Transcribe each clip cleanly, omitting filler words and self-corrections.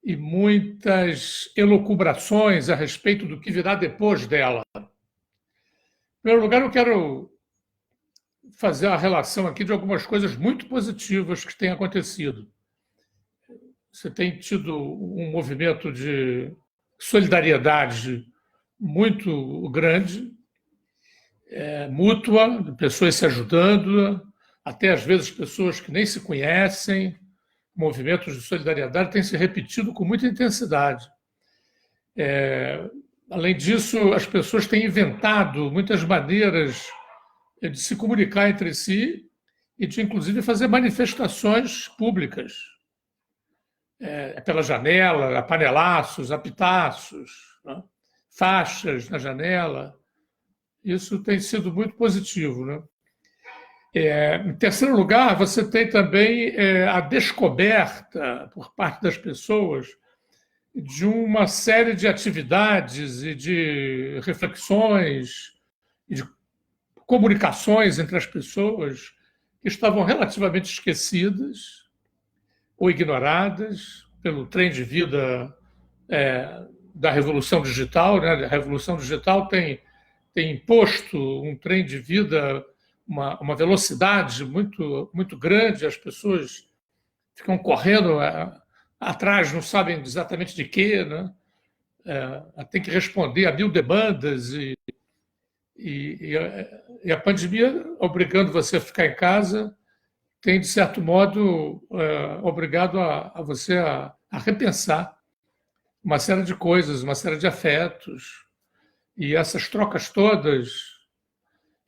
e muitas elucubrações a respeito do que virá depois dela. Em primeiro lugar, eu quero fazer a relação aqui de algumas coisas muito positivas que têm acontecido. Você tem tido um movimento de solidariedade muito grande, mútua, de pessoas se ajudando, até às vezes pessoas que nem se conhecem. Movimentos de solidariedade têm se repetido com muita intensidade. Além disso, as pessoas têm inventado muitas maneiras de se comunicar entre si e de, inclusive, fazer manifestações públicas. Pela janela, a panelaços, a pitaços, né? Faixas na janela. Isso tem sido muito positivo, né? Em terceiro lugar, você tem também a descoberta por parte das pessoas de uma série de atividades e de reflexões e de comunicações entre as pessoas que estavam relativamente esquecidas ou ignoradas pelo trem de vida da revolução digital, né? A revolução digital tem imposto um trem de vida, uma velocidade muito, muito grande, as pessoas ficam correndo atrás, não sabem exatamente de quê, né? Tem que responder a 1000 demandas e a pandemia, obrigando você a ficar em casa, tem, de certo modo, obrigado a você a repensar uma série de coisas, uma série de afetos. E essas trocas todas,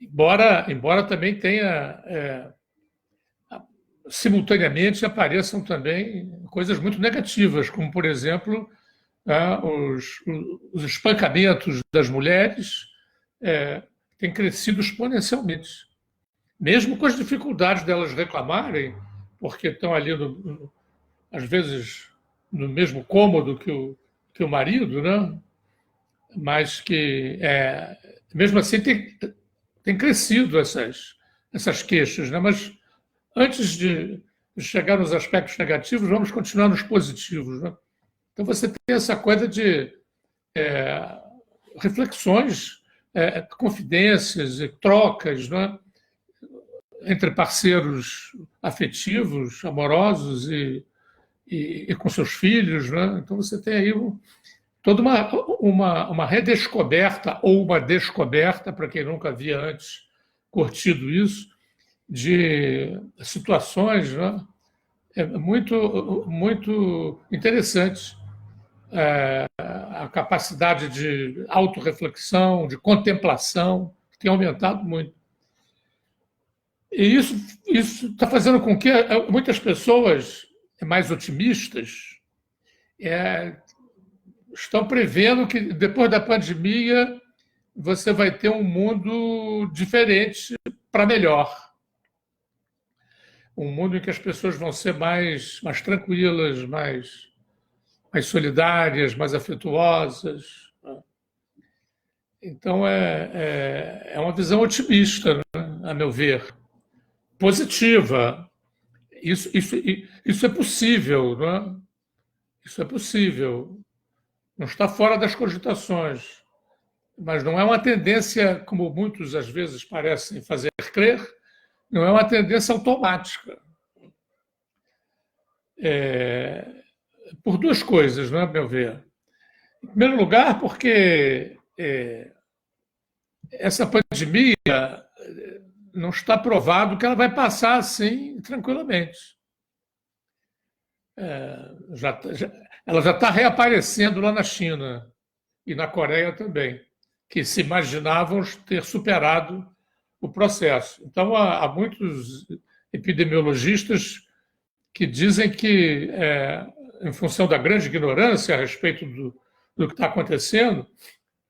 embora também tenha, simultaneamente apareçam também coisas muito negativas, como, por exemplo, os espancamentos das mulheres têm crescido exponencialmente. Mesmo com as dificuldades delas reclamarem, porque estão ali, às vezes, no mesmo cômodo que o marido, né? Mas que, mesmo assim, tem crescido essas queixas, né? Mas antes de chegar nos aspectos negativos, vamos continuar nos positivos, né? Então, você tem essa coisa de reflexões, confidências, trocas, né? Entre parceiros afetivos, amorosos e com seus filhos, né? Então, você tem aí toda uma redescoberta ou uma descoberta, para quem nunca havia antes curtido isso, de situações, né? Muito, muito interessantes. A capacidade de autorreflexão, de contemplação, que tem aumentado muito. E isso está fazendo com que muitas pessoas mais otimistas estão prevendo que, depois da pandemia, você vai ter um mundo diferente para melhor. Um mundo em que as pessoas vão ser mais tranquilas, mais solidárias, mais afetuosas. Então, é uma visão otimista, né, a meu ver, positiva. Isso é possível, né? Isso é possível. Não está fora das cogitações, mas não é uma tendência, como muitos às vezes parecem fazer crer, não é uma tendência automática. Por duas coisas, não é, a meu ver. Em primeiro lugar, porque essa pandemia não está provado que ela vai passar assim tranquilamente. Ela já está reaparecendo lá na China e na Coreia também, que se imaginavam ter superado o processo. Então, há muitos epidemiologistas que dizem que, em função da grande ignorância a respeito do que está acontecendo,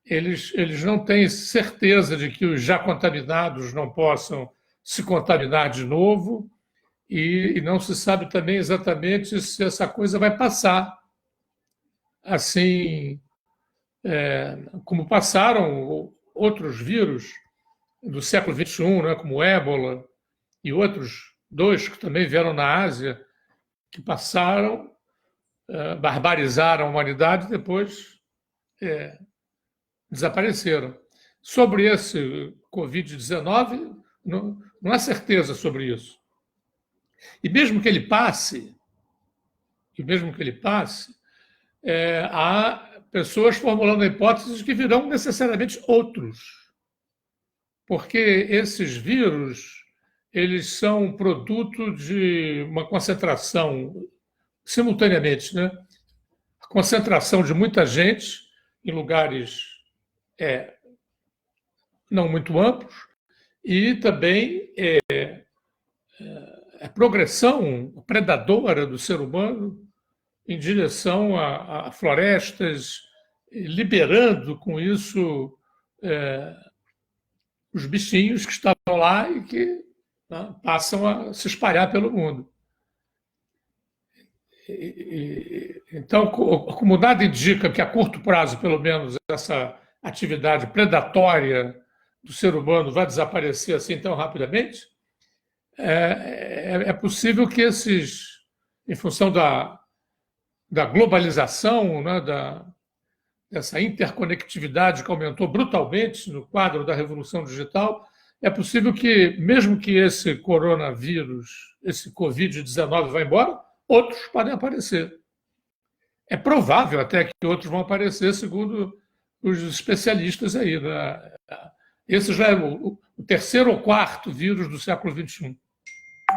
eles não têm certeza de que os já contaminados não possam se contaminar de novo e não se sabe também exatamente se essa coisa vai passar assim, como passaram outros vírus do século XXI, né, como o ébola e outros dois que também vieram na Ásia, que passaram barbarizaram a humanidade e depois desapareceram. Sobre esse Covid-19, não há certeza sobre isso. E mesmo que ele passe, há pessoas formulando a hipótese de que virão necessariamente outros, porque esses vírus eles são produto de uma concentração simultaneamente, né? A concentração de muita gente em lugares não muito amplos e também a progressão predadora do ser humano em direção a florestas, liberando com isso os bichinhos que estavam lá e que passam a se espalhar pelo mundo. Então, como nada indica que a curto prazo, pelo menos, essa atividade predatória do ser humano vai desaparecer assim tão rapidamente, é possível que em função da globalização, né, dessa interconectividade que aumentou brutalmente no quadro da revolução digital, é possível que, mesmo que esse coronavírus, esse Covid-19 vá embora, outros podem aparecer. É provável até que outros vão aparecer, segundo os especialistas aí. Né? Esse já é o terceiro ou quarto vírus do século XXI.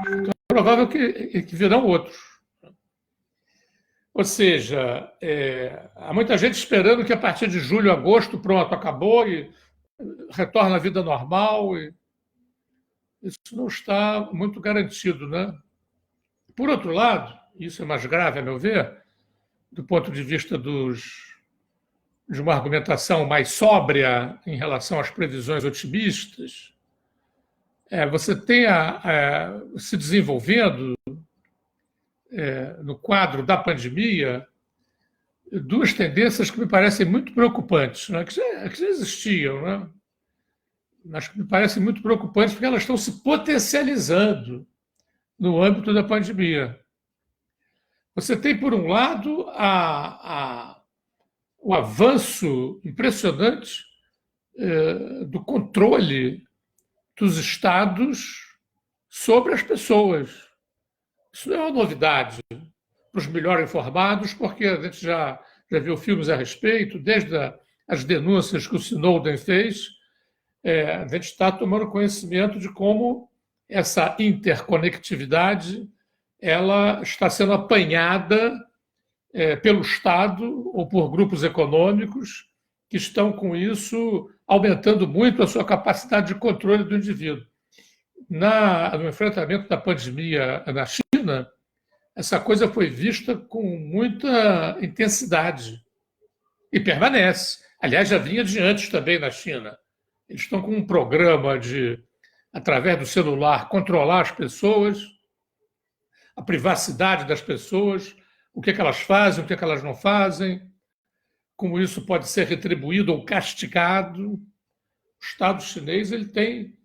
Então, é provável que virão outros. Ou seja, há muita gente esperando que a partir de julho, agosto, pronto, acabou e retorna à vida normal. E isso não está muito garantido, né? Por outro lado, isso é mais grave, a meu ver, do ponto de vista de uma argumentação mais sóbria em relação às previsões otimistas, você tem se desenvolvendo no quadro da pandemia duas tendências que me parecem muito preocupantes, né? que já existiam, né? Mas que me parecem muito preocupantes porque elas estão se potencializando no âmbito da pandemia. Você tem, por um lado, o avanço impressionante do controle dos estados sobre as pessoas. Isso não é uma novidade para os melhor informados, porque a gente já viu filmes a respeito, desde as denúncias que o Snowden fez, a gente está tomando conhecimento de como essa interconectividade ela está sendo apanhada pelo Estado ou por grupos econômicos que estão, com isso, aumentando muito a sua capacidade de controle do indivíduo. No enfrentamento da pandemia na China, essa coisa foi vista com muita intensidade e permanece. Aliás, já vinha de antes também na China. Eles estão com um programa de, através do celular, controlar as pessoas, a privacidade das pessoas, o que elas fazem, o que elas não fazem, como isso pode ser retribuído ou castigado. O Estado chinês ele tem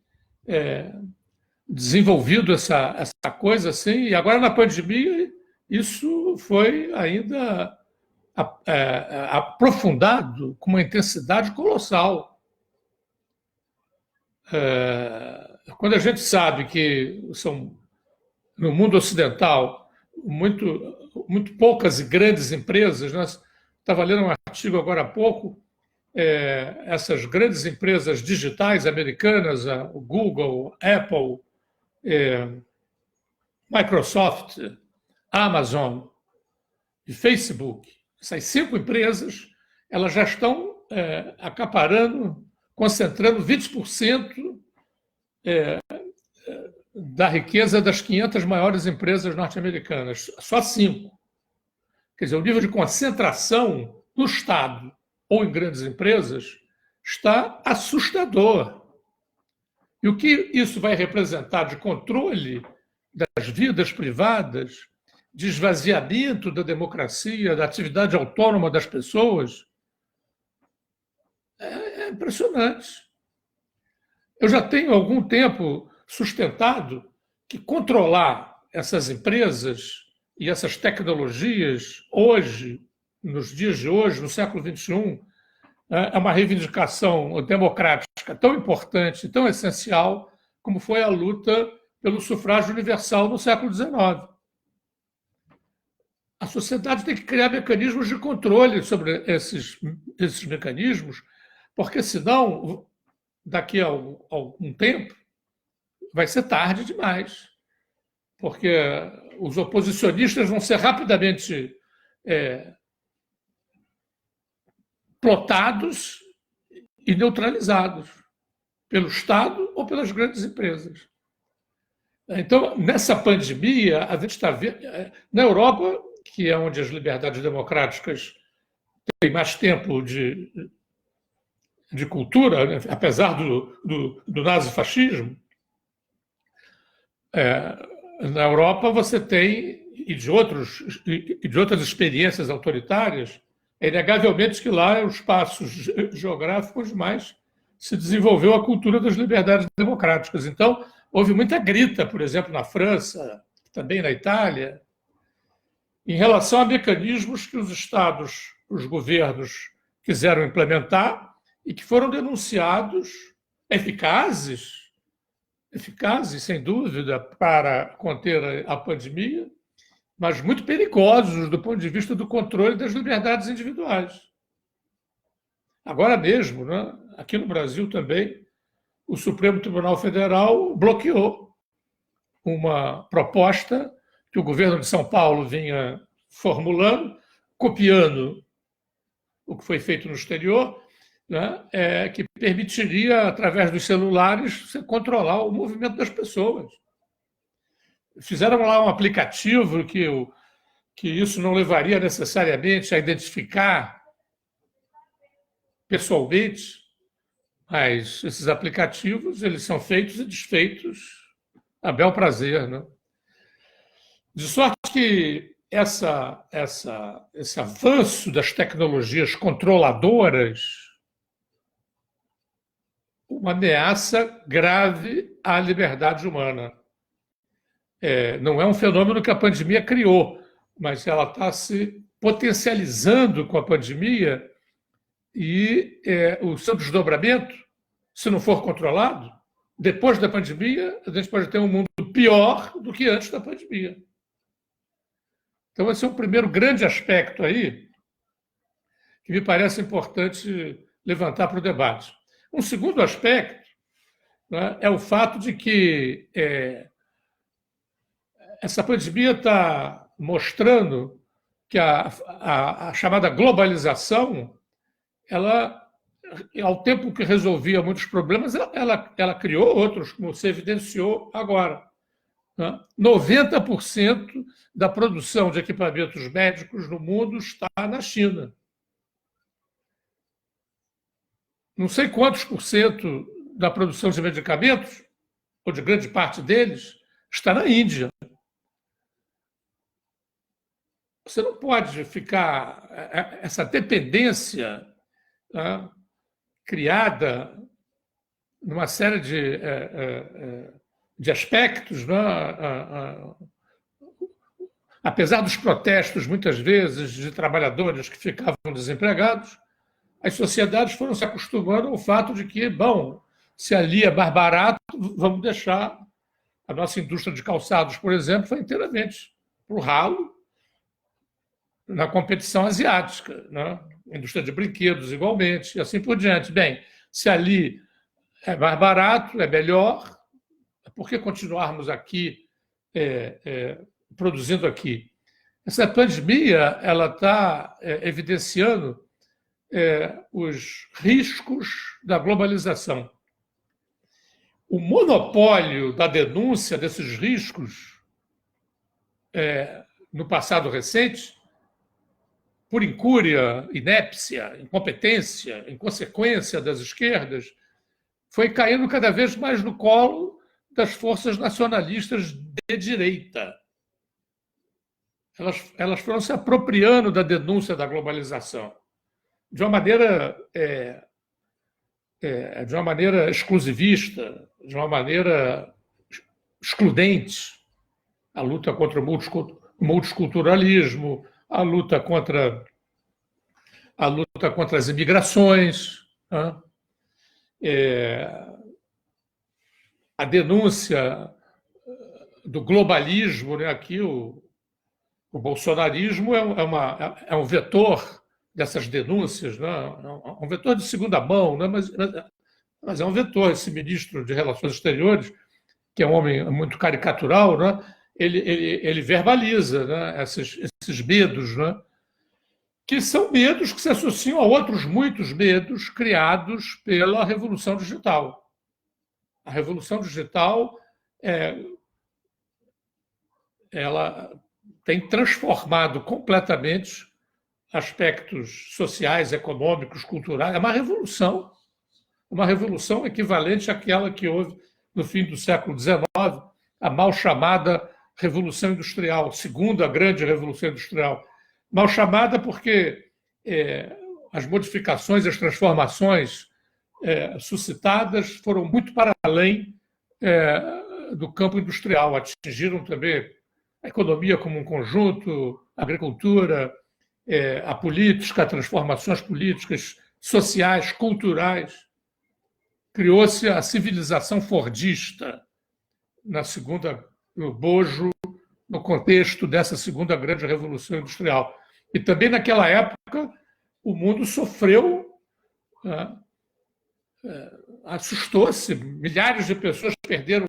desenvolvido essa coisa assim, e agora na pandemia isso foi ainda aprofundado com uma intensidade colossal. Quando a gente sabe que são, no mundo ocidental, muito poucas e grandes empresas, né? Estava lendo um artigo agora há pouco, essas grandes empresas digitais americanas, o Google, Apple, Microsoft, Amazon e Facebook, essas 5 empresas, elas já estão acaparando, concentrando 20% da riqueza das 500 maiores empresas norte-americanas. Só 5. Quer dizer, o nível de concentração no Estado ou em grandes empresas está assustador. E o que isso vai representar de controle das vidas privadas, de esvaziamento da democracia, da atividade autônoma das pessoas, é impressionante. Eu já tenho há algum tempo sustentado que controlar essas empresas e essas tecnologias hoje, nos dias de hoje, no século XXI, é uma reivindicação democrática tão importante, tão essencial, como foi a luta pelo sufrágio universal no século XIX. A sociedade tem que criar mecanismos de controle sobre esses mecanismos, porque senão, daqui a algum tempo, vai ser tarde demais, porque os oposicionistas vão ser rapidamente plotados e neutralizados pelo Estado ou pelas grandes empresas. Então, nessa pandemia, a gente está vendo. Na Europa, que é onde as liberdades democráticas têm mais tempo de cultura, né? Apesar do nazifascismo, na Europa você tem, e de outras experiências autoritárias, é inegavelmente que lá é os espaços geográficos mais se desenvolveu a cultura das liberdades democráticas. Então, houve muita grita, por exemplo, na França, também na Itália, em relação a mecanismos que os Estados, os governos quiseram implementar e que foram denunciados eficazes, sem dúvida, para conter a pandemia, mas muito perigosos do ponto de vista do controle das liberdades individuais. Agora mesmo, né, aqui no Brasil também, o Supremo Tribunal Federal bloqueou uma proposta que o governo de São Paulo vinha formulando, copiando o que foi feito no exterior, né, que permitiria, através dos celulares, você controlar o movimento das pessoas. Fizeram lá um aplicativo que isso não levaria necessariamente a identificar pessoalmente, mas esses aplicativos eles são feitos e desfeitos a bel prazer, né? De sorte que esse avanço das tecnologias controladoras uma ameaça grave à liberdade humana. Não é um fenômeno que a pandemia criou, mas ela está se potencializando com a pandemia e o seu desdobramento, se não for controlado, depois da pandemia, a gente pode ter um mundo pior do que antes da pandemia. Então, esse é um primeiro grande aspecto aí que me parece importante levantar para o debate. Um segundo aspecto, né, é o fato de que essa pandemia está mostrando que a chamada globalização, ela, ao tempo que resolvia muitos problemas, ela criou outros, como se evidenciou agora. 90% da produção de equipamentos médicos no mundo está na China. Não sei quantos por cento da produção de medicamentos, ou de grande parte deles, está na Índia. Você não pode ficar... Essa dependência, né, criada numa série de aspectos, né, apesar dos protestos, muitas vezes, de trabalhadores que ficavam desempregados, as sociedades foram se acostumando ao fato de que, bom, se ali é mais barato, vamos deixar. A nossa indústria de calçados, por exemplo, foi inteiramente para o ralo na competição asiática, né? A indústria de brinquedos, igualmente, e assim por diante. Bem, se ali é mais barato, é melhor, por que continuarmos aqui produzindo aqui? Essa pandemia ela está evidenciando os riscos da globalização. O monopólio da denúncia desses riscos no passado recente, por incúria, inépcia, incompetência, inconsequência das esquerdas, foi caindo cada vez mais no colo das forças nacionalistas de direita. Elas foram se apropriando da denúncia da globalização de uma maneira exclusivista, de uma maneira excludente. A luta contra o multiculturalismo, a luta contra as imigrações, né? A denúncia do globalismo, né? Aqui o bolsonarismo é um vetor dessas denúncias, né? É um vetor de segunda mão, né? Mas é um vetor. Esse ministro de Relações Exteriores, que é um homem muito caricatural, né? Ele verbaliza, né? Esses medos, né? Que são medos que se associam a outros muitos medos criados pela Revolução Digital. A Revolução Digital ela tem transformado completamente aspectos sociais, econômicos, culturais. É uma revolução equivalente àquela que houve no fim do século XIX, a mal chamada Revolução Industrial, segunda grande Revolução Industrial. Mal chamada porque as modificações, as transformações suscitadas foram muito para além do campo industrial, atingiram também a economia como um conjunto, a agricultura, a política, transformações políticas, sociais, culturais. Criou-se a civilização fordista no bojo, no contexto dessa segunda grande revolução industrial. E também naquela época o mundo sofreu, assustou-se, milhares de pessoas perderam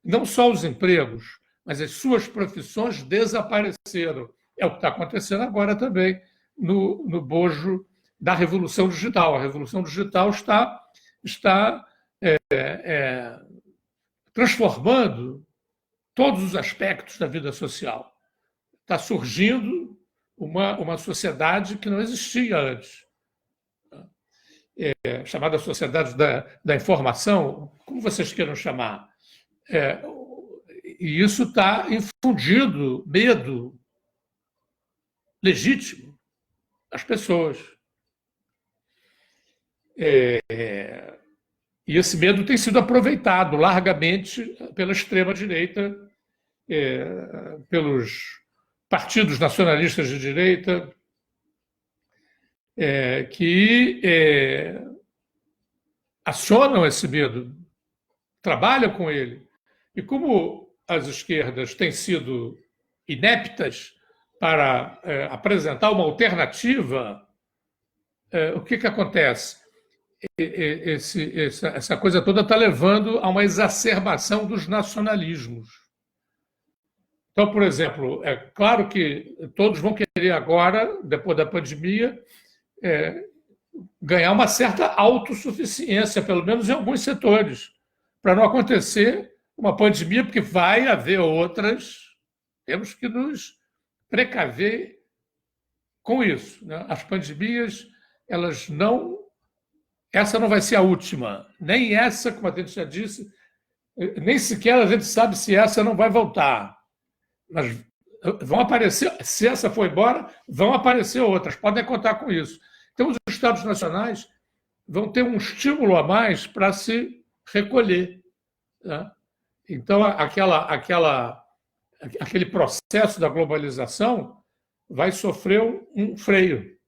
não só os empregos, mas as suas profissões desapareceram. É o que está acontecendo agora também no bojo da Revolução Digital. A Revolução Digital está transformando todos os aspectos da vida social. Está surgindo uma sociedade que não existia antes, chamada sociedade da informação, como vocês queiram chamar. E isso está infundindo medo legítimo às pessoas. E esse medo tem sido aproveitado largamente pela extrema-direita, pelos partidos nacionalistas de direita, que acionam esse medo, trabalham com ele. E como as esquerdas têm sido ineptas para apresentar uma alternativa, o que acontece? Essa coisa toda está levando a uma exacerbação dos nacionalismos. Então, por exemplo, é claro que todos vão querer agora, depois da pandemia, ganhar uma certa autossuficiência, pelo menos em alguns setores, para não acontecer uma pandemia, porque vai haver outras. Temos que nos precaver com isso, né? As pandemias, elas não... Essa não vai ser a última, nem essa, como a gente já disse, nem sequer a gente sabe se essa não vai voltar. Mas vão aparecer, se essa for embora, vão aparecer outras, podem contar com isso. Então, os Estados nacionais vão ter um estímulo a mais para se recolher, né? Então, aquele processo da globalização vai sofrer um freio,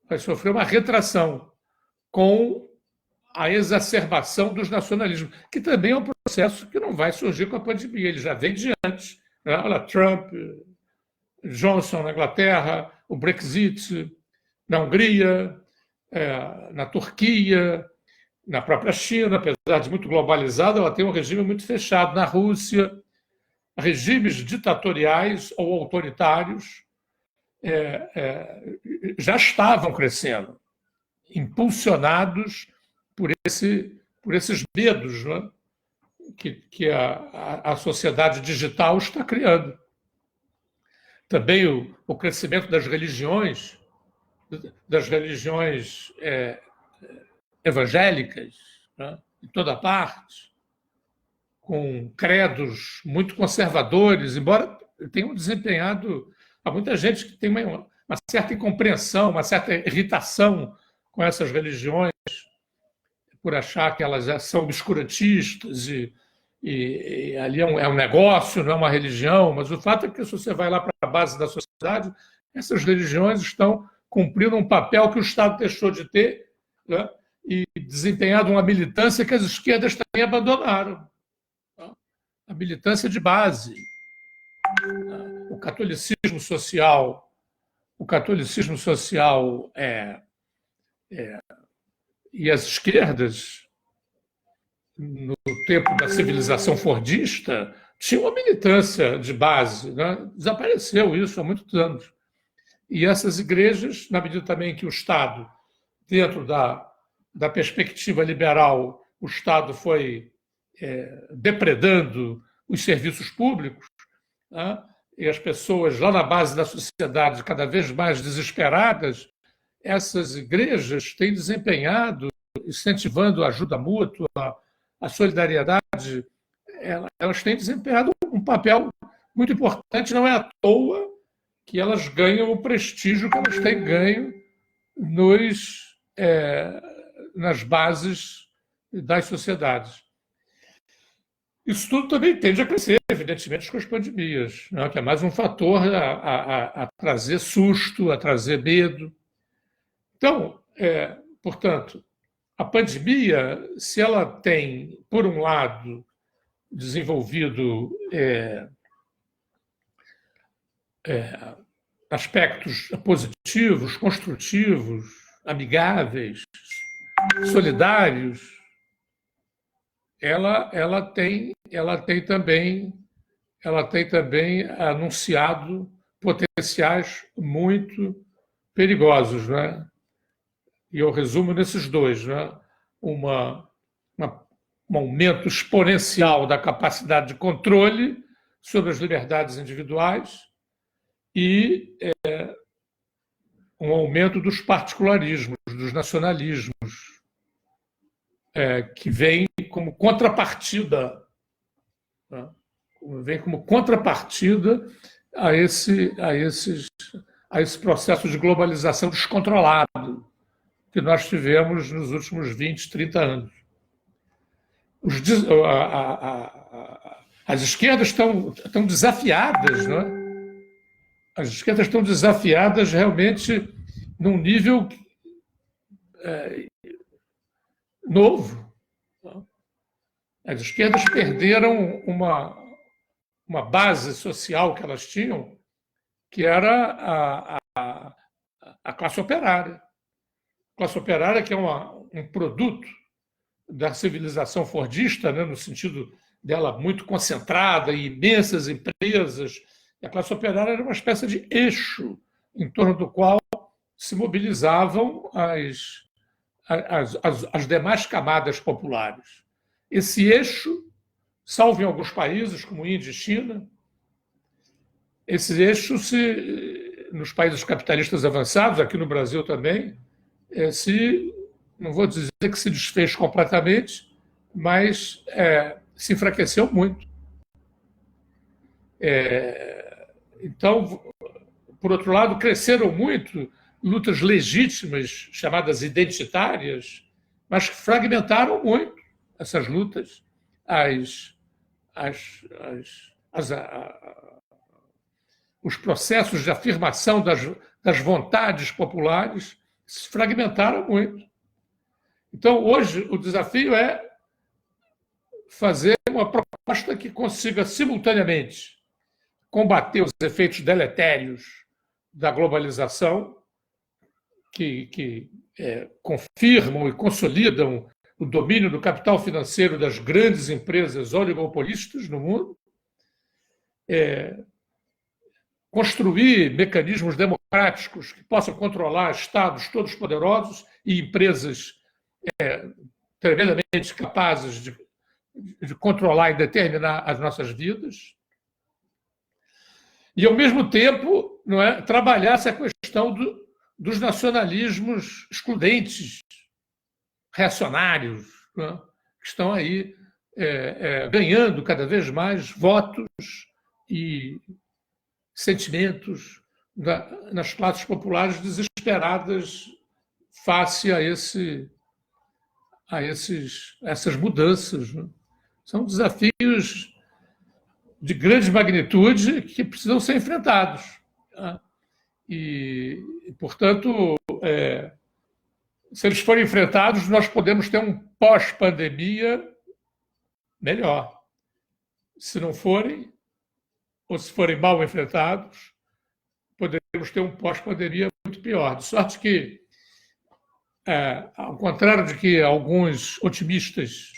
vai sofrer uma retração com a exacerbação dos nacionalismos, que também é um processo que não vai surgir com a pandemia, ele já vem de antes, né? Olha, Trump, Johnson na Inglaterra, o Brexit na Hungria, na Turquia, na própria China, apesar de muito globalizada, ela tem um regime muito fechado. Na Rússia, regimes ditatoriais ou autoritários já estavam crescendo, impulsionados por esses medos, né, que a sociedade digital está criando. Também o crescimento das religiões evangélicas, né, em toda parte, com credos muito conservadores, embora tenham desempenhado... Há muita gente que tem uma certa incompreensão, uma certa irritação com essas religiões, por achar que elas são obscurantistas e e ali é um negócio, não é uma religião, mas o fato é que, se você vai lá para a base da sociedade, essas religiões estão cumprindo um papel que o Estado deixou de ter, né? E desempenhado uma militância que as esquerdas também abandonaram. A militância de base, o catolicismo social, e as esquerdas, no tempo da civilização fordista, tinham uma militância de base, né? Desapareceu isso há muitos anos. E essas igrejas, na medida também que o Estado, dentro da perspectiva liberal, o Estado foi depredando os serviços públicos, né? E as pessoas lá na base da sociedade cada vez mais desesperadas, essas igrejas têm desempenhado, incentivando a ajuda mútua, a solidariedade, elas têm desempenhado um papel muito importante. Não é à toa que elas ganham o prestígio que elas têm ganho nas bases das sociedades. Isso tudo também tende a crescer, evidentemente, com as pandemias, né? Que é mais um fator a trazer susto, a trazer medo. Então, portanto, a pandemia, se ela tem, por um lado, desenvolvido aspectos positivos, construtivos, amigáveis, solidários, ela tem também anunciado potenciais muito perigosos, né? E eu resumo nesses dois, né? Um aumento exponencial da capacidade de controle sobre as liberdades individuais e um aumento dos particularismos, dos nacionalismos, que vem como contrapartida, né? Vem como contrapartida a esse processo de globalização descontrolado que nós tivemos nos últimos 20, 30 anos. As esquerdas estão desafiadas, né? As esquerdas estão desafiadas realmente num nível novo. As esquerdas perderam uma base social que elas tinham, que era a classe operária. A classe operária, que é um produto da civilização fordista, né, no sentido dela muito concentrada em imensas empresas. E a classe operária era uma espécie de eixo em torno do qual se mobilizavam as demais camadas populares. Esse eixo, salvo em alguns países, como Índia e China, esse eixo, nos países capitalistas avançados, aqui no Brasil também, não vou dizer que se desfez completamente, mas se enfraqueceu muito. Então, por outro lado, cresceram muito lutas legítimas, chamadas identitárias, mas que fragmentaram muito essas lutas. Os processos de afirmação das vontades populares se fragmentaram muito. Então, hoje, o desafio é fazer uma proposta que consiga, simultaneamente, combater os efeitos deletérios da globalização, que confirmam e consolidam o domínio do capital financeiro das grandes empresas oligopolistas no mundo, construir mecanismos democráticos que possam controlar estados todos poderosos e empresas tremendamente capazes de controlar e determinar as nossas vidas. E, ao mesmo tempo, trabalhar essa questão dos nacionalismos excludentes, reacionários, que estão aí ganhando cada vez mais votos e sentimentos nas classes populares desesperadas face a essas mudanças, né? São desafios de grande magnitude que precisam ser enfrentados. Tá? E, portanto, se eles forem enfrentados, nós podemos ter um pós-pandemia melhor. Se não forem, ou se forem mal enfrentados, poderemos ter um pós-pandemia muito pior. De sorte que, ao contrário de que alguns otimistas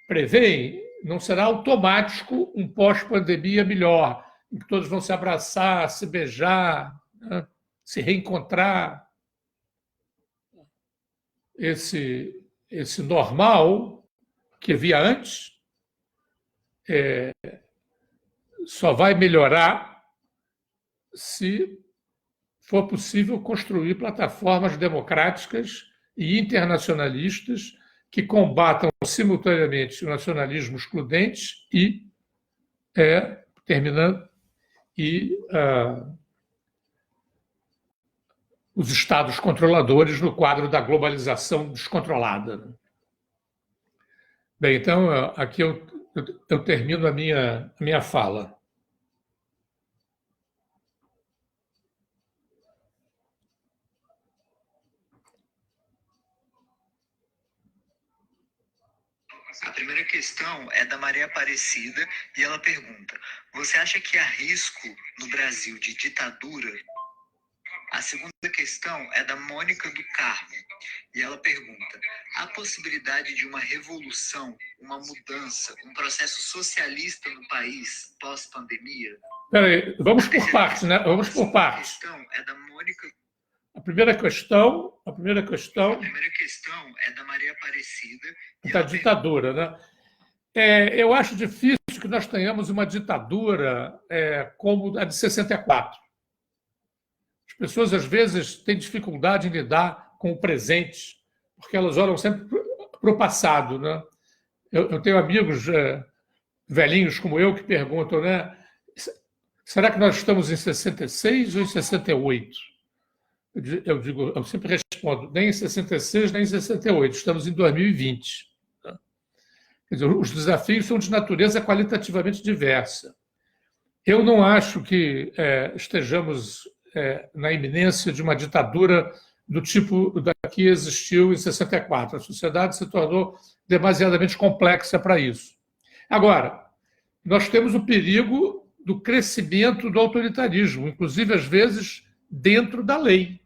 preveem, não será automático um pós-pandemia melhor, em que todos vão se abraçar, se beijar, né? Se reencontrar. Esse normal que havia antes só vai melhorar se for possível construir plataformas democráticas e internacionalistas que combatam simultaneamente o nacionalismo excludente e, os estados controladores no quadro da globalização descontrolada. Bem, então, aqui eu termino a minha fala. A primeira questão é da Maria Aparecida e ela pergunta: você acha que há risco no Brasil de ditadura? A segunda questão é da Mônica do Carmo e ela pergunta: há possibilidade de uma revolução, uma mudança, um processo socialista no país pós-pandemia? Peraí, vamos por partes, né? Vamos por partes. A questão é da Mônica. A primeira questão é da Maria Aparecida. Da ditadura, né? Eu acho difícil que nós tenhamos uma ditadura como a de 64. As pessoas, às vezes, têm dificuldade em lidar com o presente, porque elas olham sempre para o passado, né? Eu tenho amigos velhinhos como eu que perguntam, né? Será que nós estamos em 66 ou em 68? Eu sempre respondo, nem em 66, nem em 68, estamos em 2020. Tá? Quer dizer, os desafios são de natureza qualitativamente diversa. Eu não acho que estejamos na iminência de uma ditadura do tipo da que existiu em 64. A sociedade se tornou demasiadamente complexa para isso. Agora, nós temos o perigo do crescimento do autoritarismo, inclusive, às vezes, dentro da lei.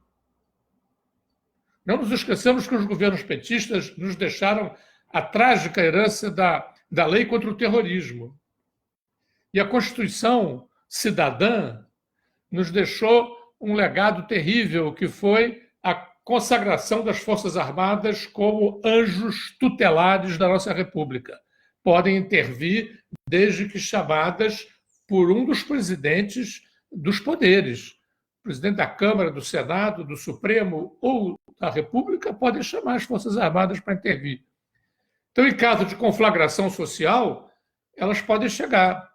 Não nos esqueçamos que os governos petistas nos deixaram a trágica herança da lei contra o terrorismo. E a Constituição cidadã nos deixou um legado terrível, que foi a consagração das Forças Armadas como anjos tutelares da nossa República. Podem intervir desde que chamadas por um dos presidentes dos poderes. O presidente da Câmara, do Senado, do Supremo ou da República podem chamar as Forças Armadas para intervir. Então, em caso de conflagração social, elas podem chegar.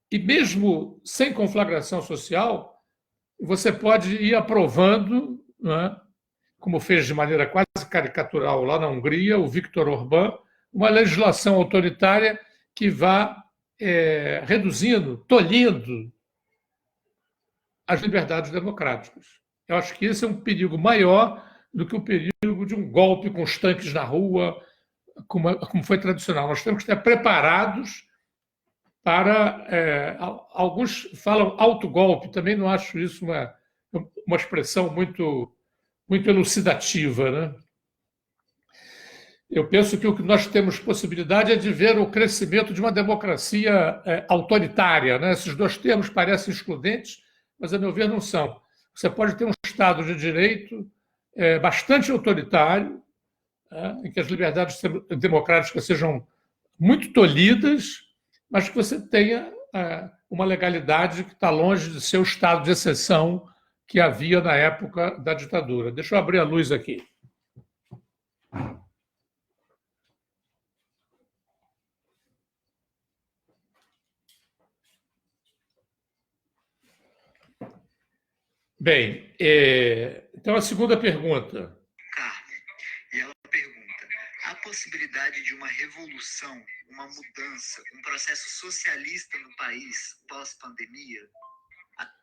E mesmo sem conflagração social, você pode ir aprovando, né, como fez de maneira quase caricatural lá na Hungria, o Viktor Orbán, uma legislação autoritária que vá reduzindo, tolhindo as liberdades democráticas. Eu acho que esse é um perigo maior do que o perigo de um golpe com os tanques na rua, como foi tradicional. Nós temos que estar preparados para... alguns falam autogolpe, também não acho isso uma expressão muito, muito elucidativa, né? Eu penso que o que nós temos possibilidade é de ver o crescimento de uma democracia autoritária, né? Esses dois termos parecem excludentes, mas, a meu ver, não são. Você pode ter um Estado de direito bastante autoritário, em que as liberdades democráticas sejam muito tolhidas, mas que você tenha uma legalidade que está longe de ser o estado de exceção que havia na época da ditadura. Deixa eu abrir a luz aqui. Bem, então a segunda pergunta. Carmen, e ela pergunta: há possibilidade de uma revolução, uma mudança, um processo socialista no país pós-pandemia?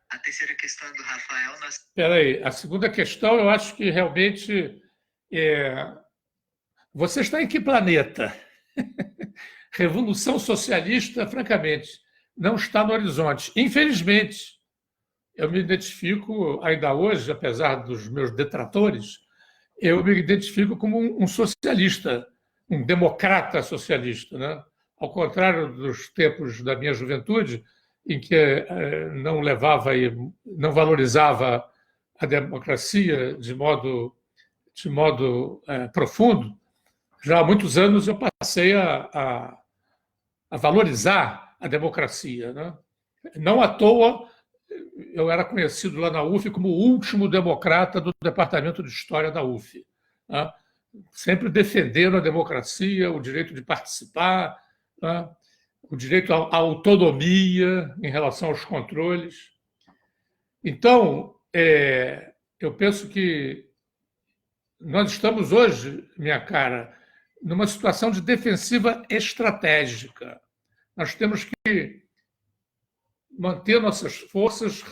A terceira questão é do Rafael. Espera aí, a segunda questão eu acho que realmente você está em que planeta? Revolução socialista, francamente, não está no horizonte. Infelizmente, eu me identifico ainda hoje, apesar dos meus detratores, eu me identifico como um socialista, um democrata socialista, né? Ao contrário dos tempos da minha juventude, em que não levava e não valorizava a democracia de modo profundo. Já há muitos anos eu passei a valorizar a democracia, né? Não à toa eu era conhecido lá na UF como o último democrata do Departamento de História da UF, né? Sempre defendendo a democracia, o direito de participar, né? O direito à autonomia em relação aos controles. Então, eu penso que nós estamos hoje, minha cara, numa situação de defensiva estratégica. Nós temos que manter nossas forças,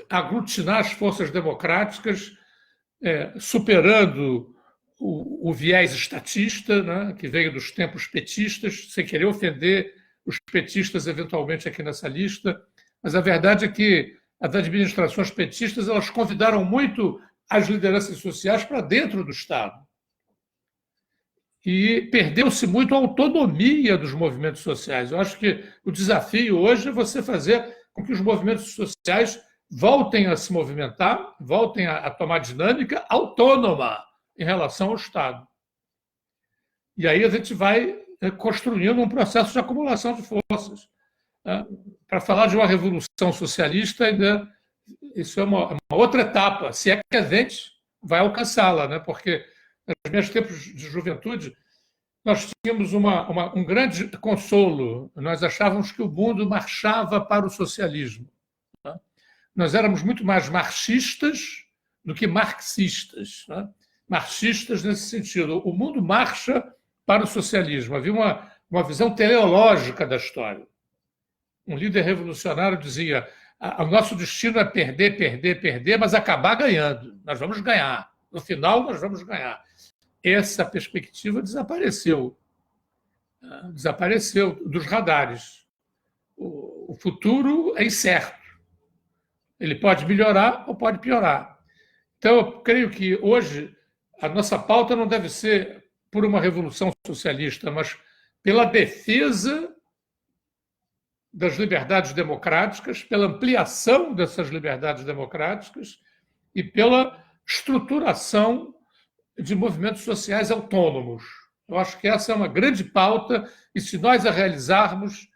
aglutinar as forças democráticas, superando o viés estatista, né, que veio dos tempos petistas, sem querer ofender os petistas eventualmente aqui nessa lista, mas a verdade é que as administrações petistas elas convidaram muito as lideranças sociais para dentro do Estado. E perdeu-se muito a autonomia dos movimentos sociais. Eu acho que o desafio hoje é você fazer com que os movimentos sociais voltem a se movimentar, voltem a tomar dinâmica autônoma em relação ao Estado. E aí a gente vai construindo um processo de acumulação de forças. Para falar de uma revolução socialista, ainda isso é uma outra etapa, se é que a gente vai alcançá-la, né? Porque nos meus tempos de juventude, nós tínhamos um grande consolo. Nós achávamos que o mundo marchava para o socialismo. Né? Nós éramos muito mais marxistas do que marxistas. Né? Marxistas nesse sentido. O mundo marcha para o socialismo. Havia uma visão teleológica da história. Um líder revolucionário dizia: o nosso destino é perder, perder, perder, mas acabar ganhando. Nós vamos ganhar. No final, nós vamos ganhar. Essa perspectiva desapareceu. Desapareceu dos radares. O futuro é incerto. Ele pode melhorar ou pode piorar. Então, eu creio que hoje a nossa pauta não deve ser por uma revolução socialista, mas pela defesa das liberdades democráticas, pela ampliação dessas liberdades democráticas e pela estruturação de movimentos sociais autônomos. Eu acho que essa é uma grande pauta e, se nós a realizarmos,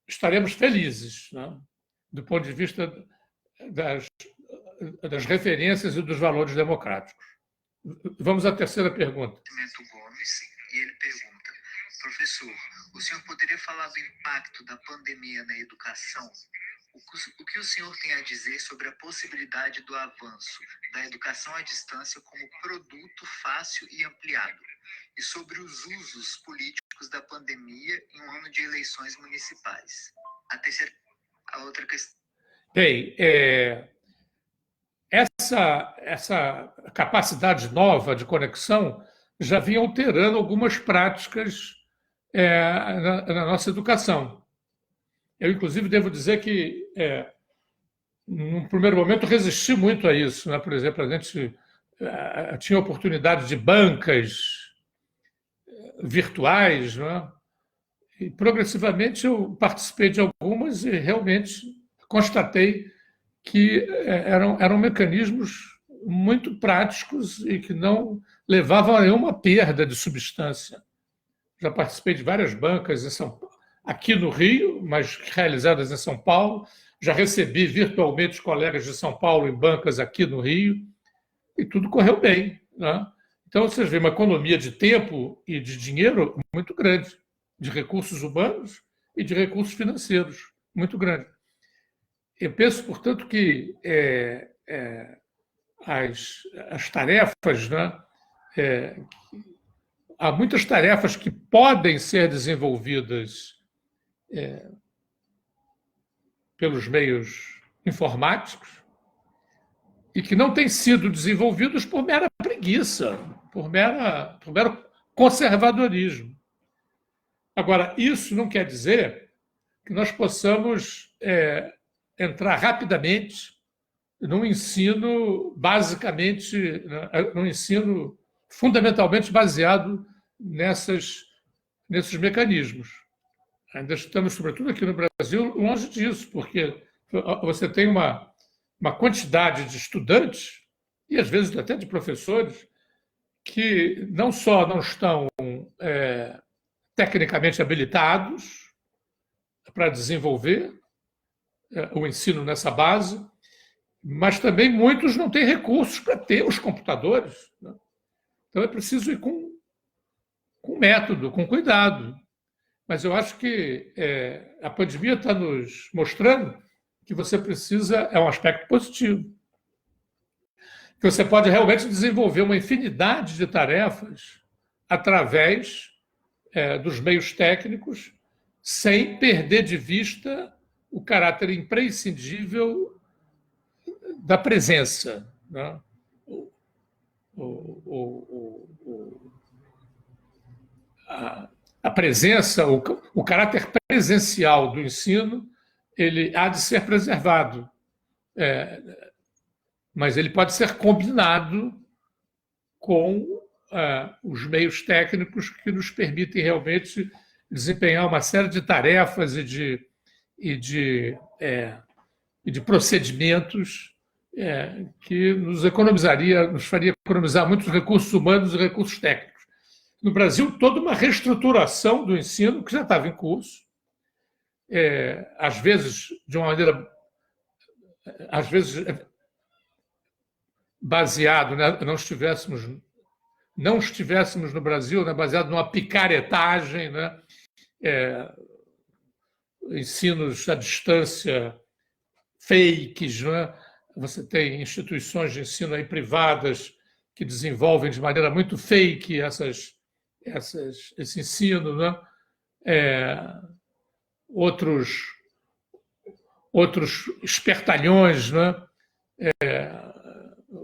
estaremos felizes, né? Do ponto de vista das referências e dos valores democráticos. Vamos à terceira pergunta. Gomes, e ele pergunta: professor, o senhor poderia falar do impacto da pandemia na educação? O que o senhor tem a dizer sobre a possibilidade do avanço da educação à distância como produto fácil e ampliado? E sobre os usos políticos da pandemia em um ano de eleições municipais? A outra questão. Bem, essa capacidade nova de conexão já vinha alterando algumas práticas na nossa educação. Eu, inclusive, devo dizer que, num primeiro momento, resisti muito a isso, né? Por exemplo, a gente tinha oportunidade de bancas virtuais, né? E, progressivamente, eu participei de algumas e realmente constatei que eram mecanismos muito práticos e que não levavam a nenhuma perda de substância. Já participei de várias bancas aqui no Rio, mas realizadas em São Paulo. Já recebi virtualmente colegas de São Paulo em bancas aqui no Rio e tudo correu bem, né? Então, vocês veem uma economia de tempo e de dinheiro muito grande, de recursos humanos e de recursos financeiros muito grande. Eu penso, portanto, que as tarefas, né, há muitas tarefas que podem ser desenvolvidas pelos meios informáticos e que não têm sido desenvolvidos por mera preguiça, por mero conservadorismo. Agora, isso não quer dizer que nós possamos entrar rapidamente num ensino num ensino fundamentalmente baseado nesses mecanismos. Ainda estamos, sobretudo aqui no Brasil, longe disso, porque você tem uma quantidade de estudantes, e às vezes até de professores, que não só não estão tecnicamente habilitados para desenvolver o ensino nessa base, mas também muitos não têm recursos para ter os computadores, né? Então é preciso ir com método, com cuidado. Mas eu acho que a pandemia está nos mostrando que você precisa, é um aspecto positivo, que você pode realmente desenvolver uma infinidade de tarefas através dos meios técnicos, sem perder de vista o caráter imprescindível da presença, né? A presença, o caráter presencial do ensino, ele há de ser preservado, mas ele pode ser combinado com os meios técnicos que nos permitem realmente desempenhar uma série de tarefas e de procedimentos que nos faria economizar muitos recursos humanos e recursos técnicos. No Brasil, toda uma reestruturação do ensino que já estava em curso, às vezes de uma maneira, baseado, né, não estivéssemos no Brasil, né, baseado numa picaretagem, né, ensinos à distância fakes, né? Você tem instituições de ensino aí privadas que desenvolvem de maneira muito fake esse ensino, né? Outros espertalhões, né?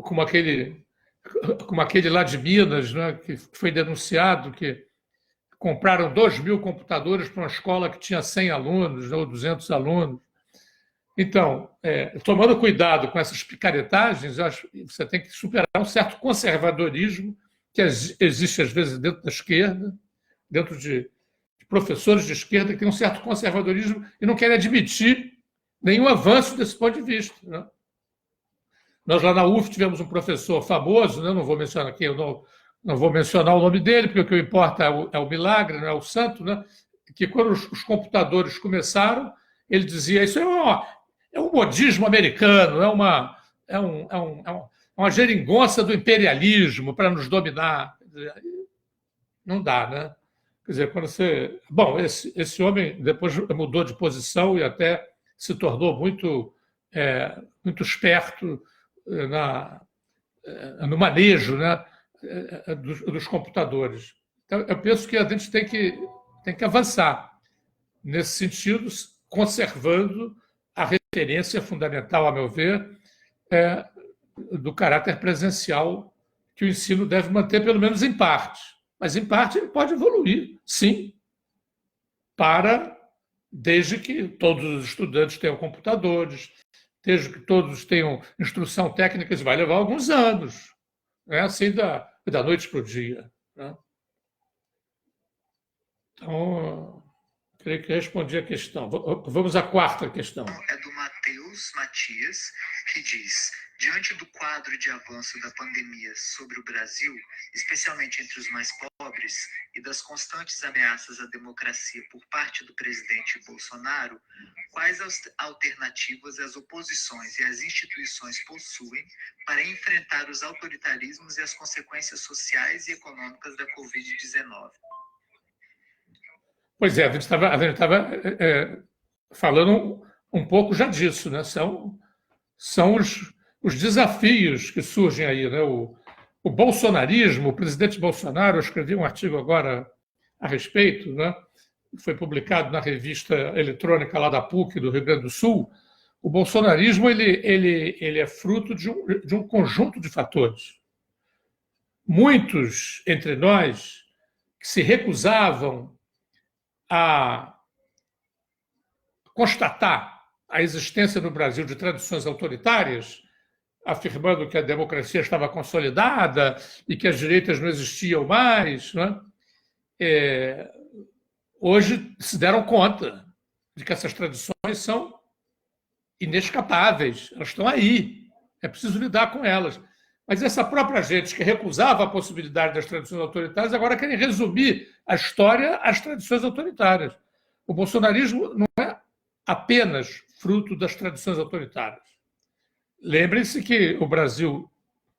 Como aquele lá de Minas, né? Que foi denunciado que compraram 2.000 computadores para uma escola que tinha 100 alunos, né? Ou 200 alunos. Então, tomando cuidado com essas picaretagens, eu acho que você tem que superar um certo conservadorismo que existe, às vezes, dentro da esquerda, dentro de professores de esquerda que têm um certo conservadorismo e não querem admitir nenhum avanço desse ponto de vista, né? Nós, lá na UF, tivemos um professor famoso, né? Não vou mencionar aqui, eu não vou mencionar o nome dele, porque o que importa é o milagre, não é o santo, né? Que quando os computadores começaram, ele dizia: isso é um modismo americano, é uma geringonça do imperialismo para nos dominar. Não dá, né? Quer dizer, quando você... Bom, esse homem depois mudou de posição e até se tornou muito esperto no manejo, né, dos computadores. Então, eu penso que a gente tem que avançar nesse sentido, conservando a referência fundamental, a meu ver, do caráter presencial que o ensino deve manter, pelo menos em parte. Mas, em parte, ele pode evoluir, sim, desde que todos os estudantes tenham computadores, desde que todos tenham instrução técnica, isso vai levar alguns anos, não é assim da noite para o dia, né? Então, creio que respondi a questão. Vamos à quarta questão. É do Matheus Matias, que diz: diante do quadro de avanço da pandemia sobre o Brasil, especialmente entre os mais pobres, e das constantes ameaças à democracia por parte do presidente Bolsonaro, quais as alternativas as oposições e as instituições possuem para enfrentar os autoritarismos e as consequências sociais e econômicas da Covid-19? Pois é, a gente estava falando um pouco já disso, né? São os desafios que surgem aí, né? o bolsonarismo, o presidente Bolsonaro, eu escrevi um artigo agora a respeito, né? Foi publicado na revista eletrônica lá da PUC, do Rio Grande do Sul. O bolsonarismo ele é fruto de um conjunto de fatores. Muitos entre nós que se recusavam a constatar a existência no Brasil de tradições autoritárias, afirmando que a democracia estava consolidada e que as direitas não existiam mais, né? Hoje se deram conta de que essas tradições são inescapáveis, elas estão aí, é preciso lidar com elas. Mas essa própria gente que recusava a possibilidade das tradições autoritárias agora querem resumir a história às tradições autoritárias. O bolsonarismo não é apenas fruto das tradições autoritárias. Lembrem-se que o Brasil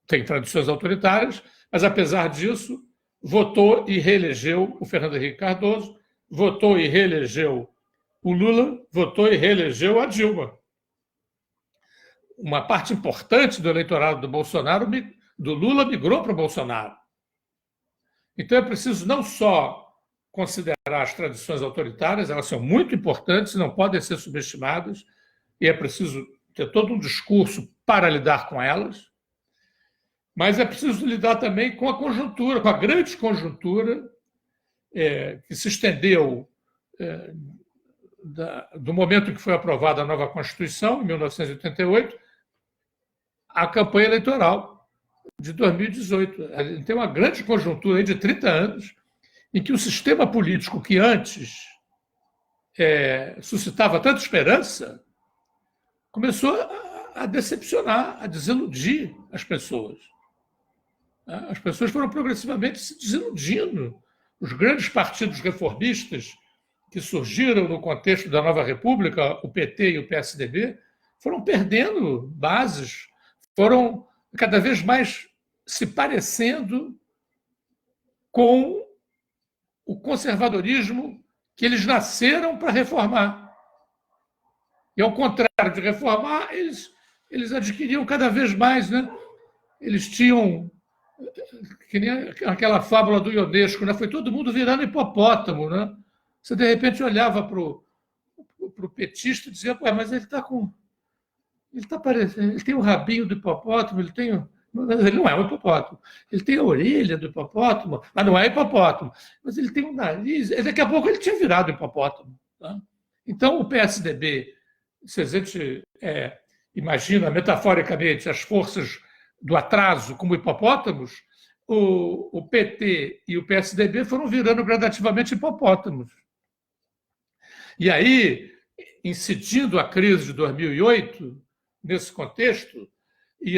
tem tradições autoritárias, mas, apesar disso, votou e reelegeu o Fernando Henrique Cardoso, votou e reelegeu o Lula, votou e reelegeu a Dilma. Uma parte importante do eleitorado do Bolsonaro, do Lula, migrou para o Bolsonaro. Então é preciso não só considerar as tradições autoritárias, elas são muito importantes, não podem ser subestimadas, e é preciso ter todo um discurso para lidar com elas, mas é preciso lidar também com a conjuntura, com a grande conjuntura que se estendeu do momento em que foi aprovada a nova Constituição, em 1988, à campanha eleitoral de 2018. Tem uma grande conjuntura aí de 30 anos em que o sistema político que antes suscitava tanta esperança começou a decepcionar, a desiludir as pessoas. As pessoas foram progressivamente se desiludindo. Os grandes partidos reformistas que surgiram no contexto da nova República, o PT e o PSDB, foram perdendo bases, foram cada vez mais se parecendo com o conservadorismo que eles nasceram para reformar. E, ao contrário de reformar, eles adquiriam cada vez mais, né? Eles tinham, que nem aquela fábula do Ionesco, né? Foi todo mundo virando hipopótamo, né? Você, de repente, olhava para o petista e dizia, mas ele está com... Ele está parecendo... Ele tem o rabinho do hipopótamo, ele não é um hipopótamo. Ele tem a orelha do hipopótamo, mas não é hipopótamo. Mas ele tem um nariz... Daqui a pouco ele tinha virado hipopótamo. Tá? Então, o PSDB, se a gente imagina metaforicamente as forças do atraso como hipopótamos, o PT e o PSDB foram virando gradativamente hipopótamos. E aí, incidindo a crise de 2008, nesse contexto, e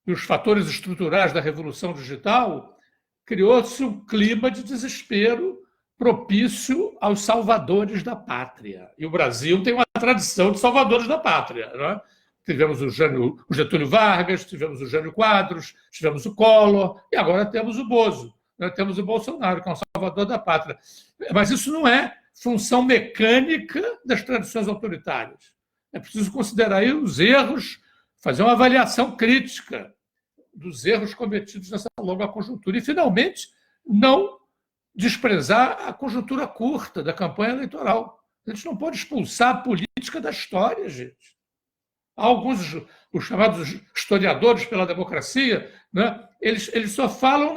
os fatores estruturais da revolução digital, criou-se um clima de desespero propício aos salvadores da pátria. E o Brasil tem uma tradição de salvadores da pátria. Não é? Tivemos o Getúlio Vargas, tivemos o Jânio Quadros, tivemos o Collor, e agora temos o Bozo, né? Temos o Bolsonaro, que é um salvador da pátria. Mas isso não é função mecânica das tradições autoritárias. É preciso considerar aí os erros, fazer uma avaliação crítica dos erros cometidos nessa longa conjuntura e, finalmente, não desprezar a conjuntura curta da campanha eleitoral. A gente não pode expulsar a política da história, gente. Há alguns, os chamados historiadores pela democracia, né, eles só falam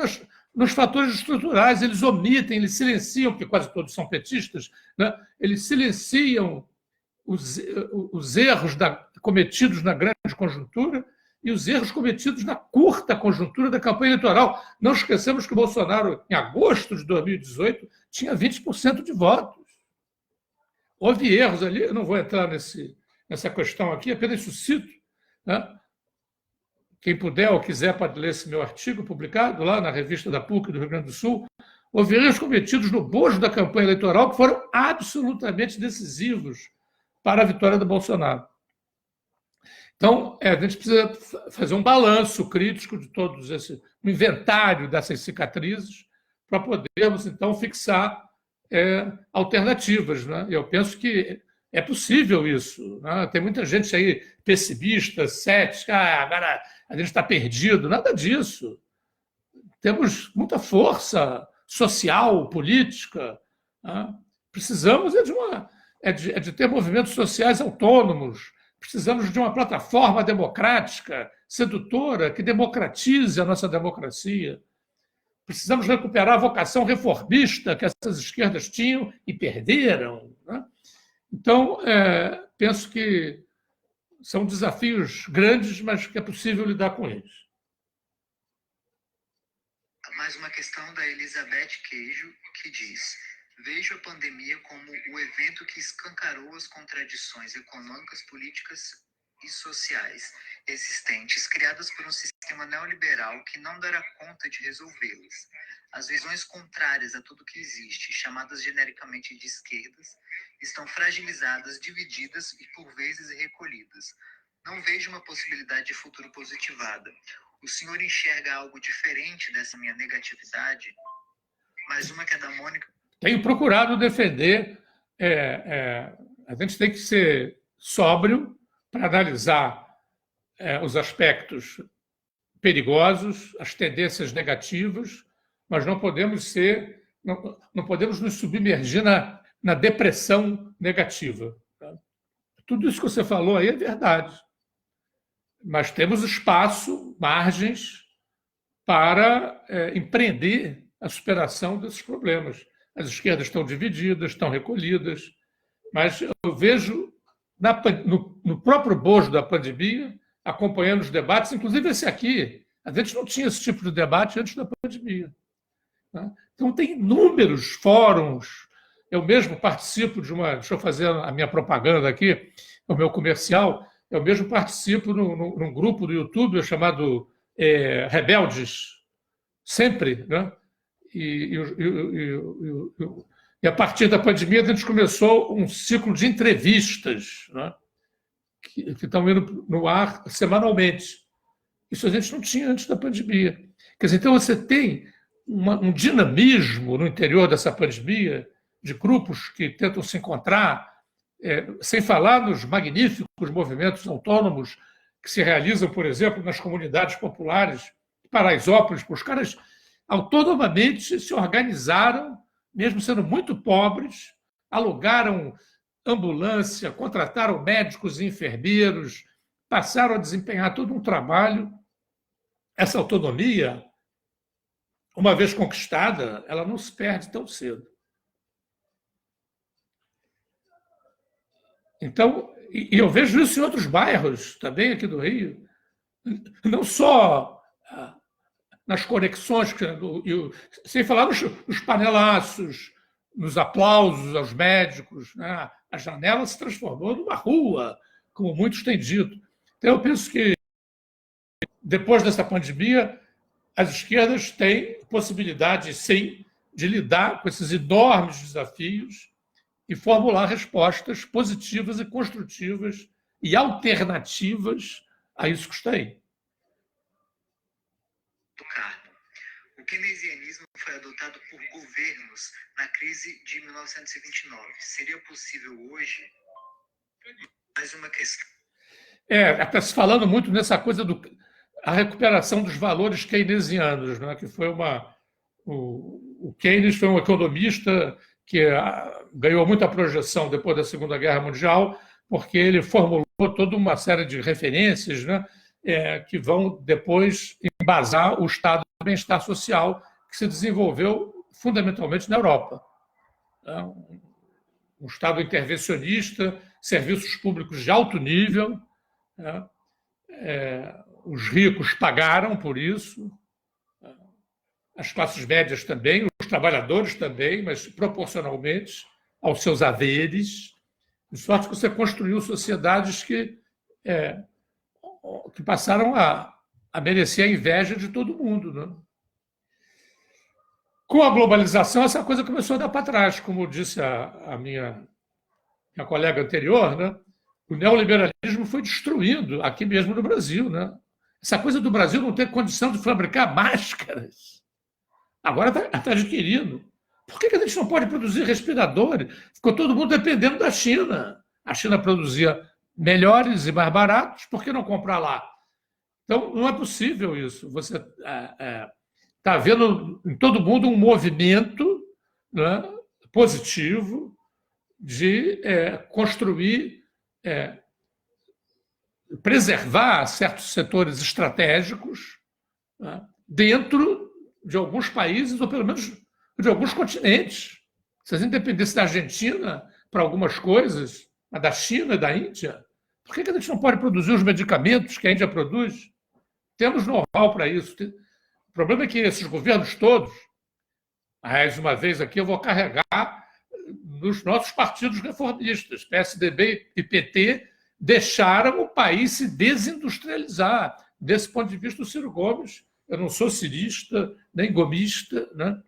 nos fatores estruturais, eles omitem, eles silenciam, porque quase todos são petistas, né, eles silenciam os erros cometidos na grande conjuntura e os erros cometidos na curta conjuntura da campanha eleitoral. Não esquecemos que o Bolsonaro, em agosto de 2018, tinha 20% de votos. Houve erros ali, eu não vou entrar nessa questão aqui, apenas suscito, né? Quem puder ou quiser pode ler esse meu artigo publicado lá na revista da PUC do Rio Grande do Sul. Houve erros cometidos no bojo da campanha eleitoral que foram absolutamente decisivos para a vitória do Bolsonaro. Então, a gente precisa fazer um balanço crítico de todos um inventário dessas cicatrizes para podermos, então, fixar alternativas. Né? Eu penso que é possível isso. Né? Tem muita gente aí pessimista, cética, agora a gente está perdido. Nada disso. temos muita força social, política. Né? Precisamos de ter movimentos sociais autônomos, precisamos de uma plataforma democrática, sedutora, que democratize a nossa democracia. Precisamos recuperar a vocação reformista que essas esquerdas tinham e perderam. Né? Então, penso que são desafios grandes, mas que é possível lidar com eles. Mais uma questão da Elizabeth Queijo, que diz: vejo a pandemia como o evento que escancarou as contradições econômicas, políticas e sociais existentes, criadas por um sistema neoliberal que não dará conta de resolvê-las. As visões contrárias a tudo que existe, chamadas genericamente de esquerdas, estão fragilizadas, divididas e, por vezes, recolhidas. Não vejo uma possibilidade de futuro positivada. O senhor enxerga algo diferente dessa minha negatividade? Mais uma que é da Mônica. Tenho procurado defender. A gente tem que ser sóbrio para analisar os aspectos perigosos, as tendências negativas, mas não podemos nos submergir na depressão negativa. Tá? Tudo isso que você falou aí é verdade, mas temos espaço, margens para empreender a superação desses problemas. As esquerdas estão divididas, estão recolhidas, mas eu vejo no próprio bojo da pandemia, acompanhando os debates, inclusive esse aqui, a gente não tinha esse tipo de debate antes da pandemia. Né? Então, tem inúmeros fóruns. Eu mesmo participo de uma... Deixa eu fazer a minha propaganda aqui, o meu comercial. Eu mesmo participo num grupo do YouTube chamado Rebeldes Sempre, né? E a partir da pandemia a gente começou um ciclo de entrevistas, né? que estão indo no ar semanalmente. Isso a gente não tinha antes da pandemia. Quer dizer, então você tem um dinamismo no interior dessa pandemia, de grupos que tentam se encontrar, sem falar nos magníficos movimentos autônomos que se realizam, por exemplo, nas comunidades populares de Paraisópolis. Os caras autonomamente se organizaram, mesmo sendo muito pobres, alugaram ambulância, contrataram médicos e enfermeiros, passaram a desempenhar todo um trabalho. Essa autonomia, uma vez conquistada, ela não se perde tão cedo. Então, e eu vejo isso em outros bairros também aqui do Rio, não só nas conexões, sem falar nos panelaços, nos aplausos aos médicos, né? A janela se transformou numa rua, como muitos têm dito. Então, eu penso que, depois dessa pandemia, as esquerdas têm possibilidade, sim, de lidar com esses enormes desafios e formular respostas positivas e construtivas e alternativas a isso que está aí. O keynesianismo foi adotado por governos na crise de 1929. Seria possível hoje? Mais uma questão. Está se falando muito nessa coisa a recuperação dos valores keynesianos, né? Que foi o Keynes foi um economista que ganhou muita projeção depois da Segunda Guerra Mundial, porque ele formulou toda uma série de referências, né? Que vão depois embasar o estado de bem-estar social que se desenvolveu fundamentalmente na Europa. Um estado intervencionista, serviços públicos de alto nível, né? Os ricos pagaram por isso, as classes médias também, os trabalhadores também, mas proporcionalmente aos seus haveres, de sorte que você construiu sociedades que passaram a merecer a inveja de todo mundo. Né? Com a globalização, essa coisa começou a dar para trás, como disse a minha colega anterior, né? O neoliberalismo foi destruindo aqui mesmo no Brasil. Né? Essa coisa do Brasil não ter condição de fabricar máscaras, agora está adquirindo. Por que a gente não pode produzir respiradores? Ficou todo mundo dependendo da China. A China produzia melhores e mais baratos, por que não comprar lá? Então, não é possível isso. Você está havendo em todo mundo um movimento, né, positivo de construir, preservar certos setores estratégicos, né, dentro de alguns países, ou pelo menos de alguns continentes. Se a gente dependesse da Argentina para algumas coisas, mas da China e da Índia, por que a gente não pode produzir os medicamentos que a Índia produz? Temos know-how para isso. O problema é que esses governos todos, mais uma vez aqui eu vou carregar nos nossos partidos reformistas, PSDB e PT, deixaram o país se desindustrializar. Desse ponto de vista, o Ciro Gomes, eu não sou cirista, nem gomista, né?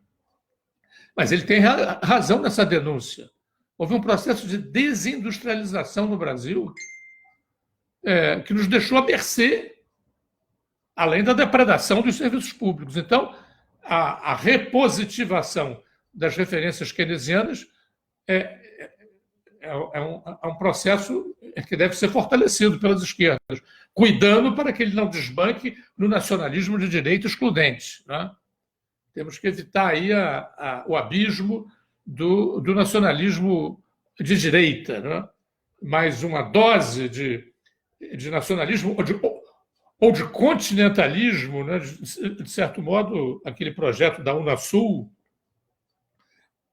Mas ele tem razão nessa denúncia. Houve um processo de desindustrialização no Brasil que nos deixou à mercê, além da depredação dos serviços públicos. Então, a repositivação das referências keynesianas é um processo que deve ser fortalecido pelas esquerdas, cuidando para que ele não desbanque no nacionalismo de direita excludente, né? Temos que evitar aí o abismo do nacionalismo de direita, né? Mais uma dose de nacionalismo ou de continentalismo, né? De certo modo, aquele projeto da Unasul,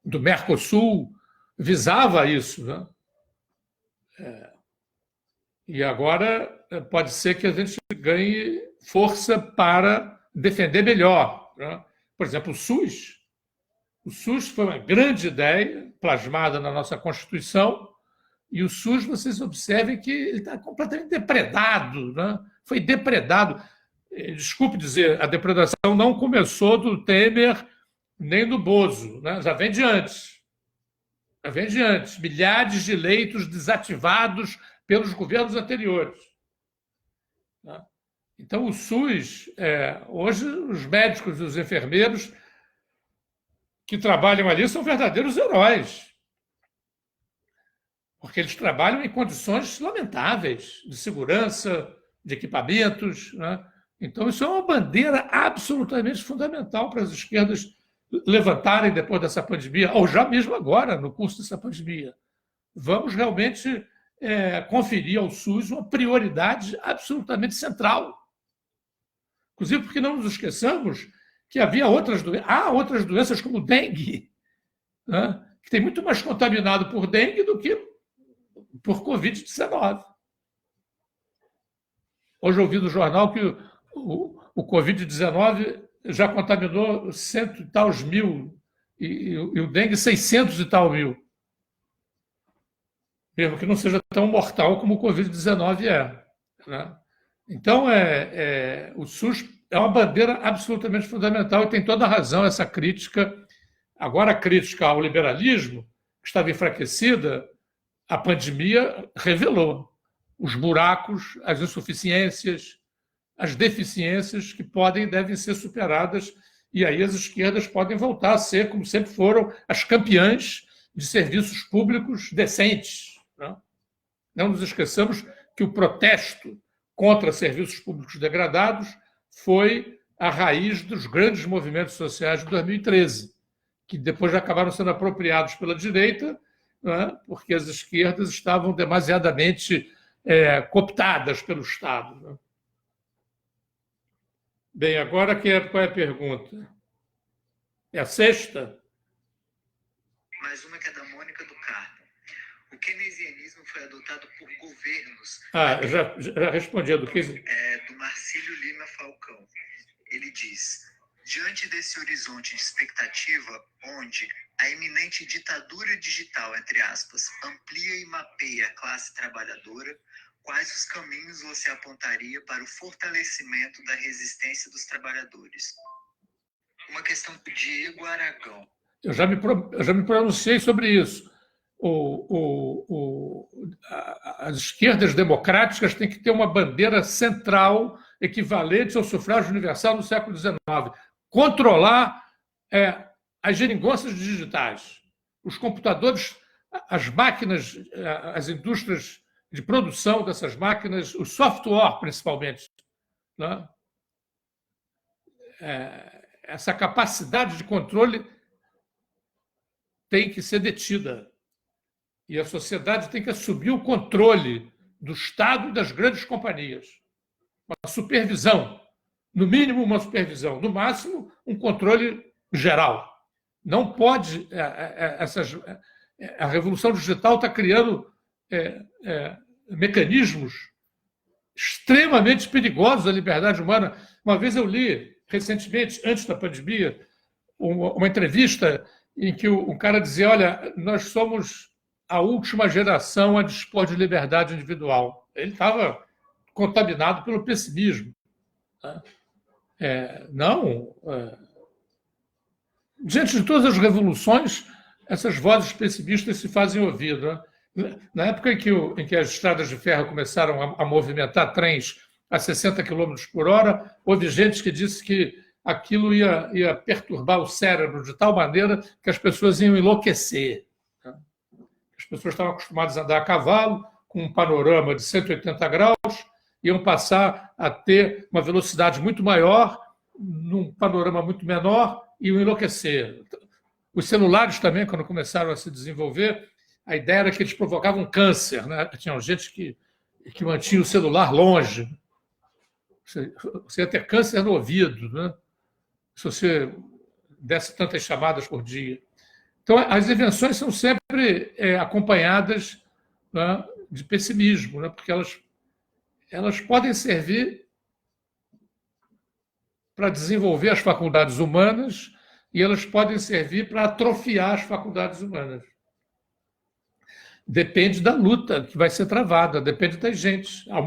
do Mercosul, visava isso, né? E agora pode ser que a gente ganhe força para defender melhor, né? Por exemplo, o SUS. O SUS foi uma grande ideia plasmada na nossa Constituição, e o SUS, vocês observem que ele está completamente depredado, né? Foi depredado. Desculpe dizer, a depredação não começou do Temer nem do Bozo, né? Já vem de antes. Já vem de antes. Milhares de leitos desativados pelos governos anteriores. Então, o SUS, hoje, os médicos e os enfermeiros que trabalham ali são verdadeiros heróis, porque eles trabalham em condições lamentáveis de segurança, de equipamentos, né? Então, isso é uma bandeira absolutamente fundamental para as esquerdas levantarem depois dessa pandemia, ou já mesmo agora, no curso dessa pandemia. Vamos realmente conferir ao SUS uma prioridade absolutamente central. Inclusive porque não nos esqueçamos que há outras doenças como dengue, né, que tem muito mais contaminado por dengue do que por Covid-19. Hoje eu ouvi no jornal que o Covid-19 já contaminou 100 e tal mil e o dengue 600 e tal mil. Mesmo que não seja tão mortal como o Covid-19 é, né? Então, o SUS é uma bandeira absolutamente fundamental e tem toda a razão essa crítica. Agora, a crítica ao liberalismo, que estava enfraquecida, a pandemia revelou os buracos, as insuficiências, as deficiências que podem e devem ser superadas, e aí as esquerdas podem voltar a ser, como sempre foram, as campeãs de serviços públicos decentes, né? Não nos esqueçamos que o protesto contra serviços públicos degradados foi a raiz dos grandes movimentos sociais de 2013, que depois já acabaram sendo apropriados pela direita, né, porque as esquerdas estavam demasiadamente cooptadas pelo Estado, né? Bem, agora qual é a pergunta? É a sexta? Mais uma que é da Mônica do Carmo. O keynesianismo foi adotado por governos. Já respondi a do keynesianismo. Do Marcílio Lima Falcão. Ele diz: diante desse horizonte de expectativa, onde a iminente ditadura digital, entre aspas, amplia e mapeia a classe trabalhadora, quais os caminhos você apontaria para o fortalecimento da resistência dos trabalhadores? Uma questão do Diego Aragão. Eu já me pronunciei sobre isso. As esquerdas democráticas têm que ter uma bandeira central equivalente ao sufrágio universal no século XIX. Controlar as geringonças digitais, os computadores, as máquinas, as indústrias de produção dessas máquinas, o software, principalmente, né? essa capacidade de controle tem que ser detida. E a sociedade tem que assumir o controle do Estado e das grandes companhias. Uma supervisão, no mínimo uma supervisão, no máximo um controle geral. Não pode... A revolução digital está criando mecanismos extremamente perigosos à liberdade humana. Uma vez eu li, recentemente, antes da pandemia, uma entrevista em que um cara dizia: olha, nós somos a última geração a dispor de liberdade individual. Ele estava contaminado pelo pessimismo. Diante de todas as revoluções, essas vozes pessimistas se fazem ouvir. Na época em que as estradas de ferro começaram a movimentar trens a 60 km por hora, houve gente que disse que aquilo ia perturbar o cérebro de tal maneira que as pessoas iam enlouquecer. As pessoas estavam acostumadas a andar a cavalo, com um panorama de 180 graus, iam passar a ter uma velocidade muito maior, num panorama muito menor, e iam enlouquecer. Os celulares também, quando começaram a se desenvolver, a ideia era que eles provocavam câncer. Né? Tinha gente que mantinha o celular longe. Você ia ter câncer no ouvido, né? Se você desse tantas chamadas por dia. Então, as invenções são sempre acompanhadas, né, de pessimismo, né? Porque elas podem servir para desenvolver as faculdades humanas e elas podem servir para atrofiar as faculdades humanas. Depende da luta que vai ser travada, depende das gente. A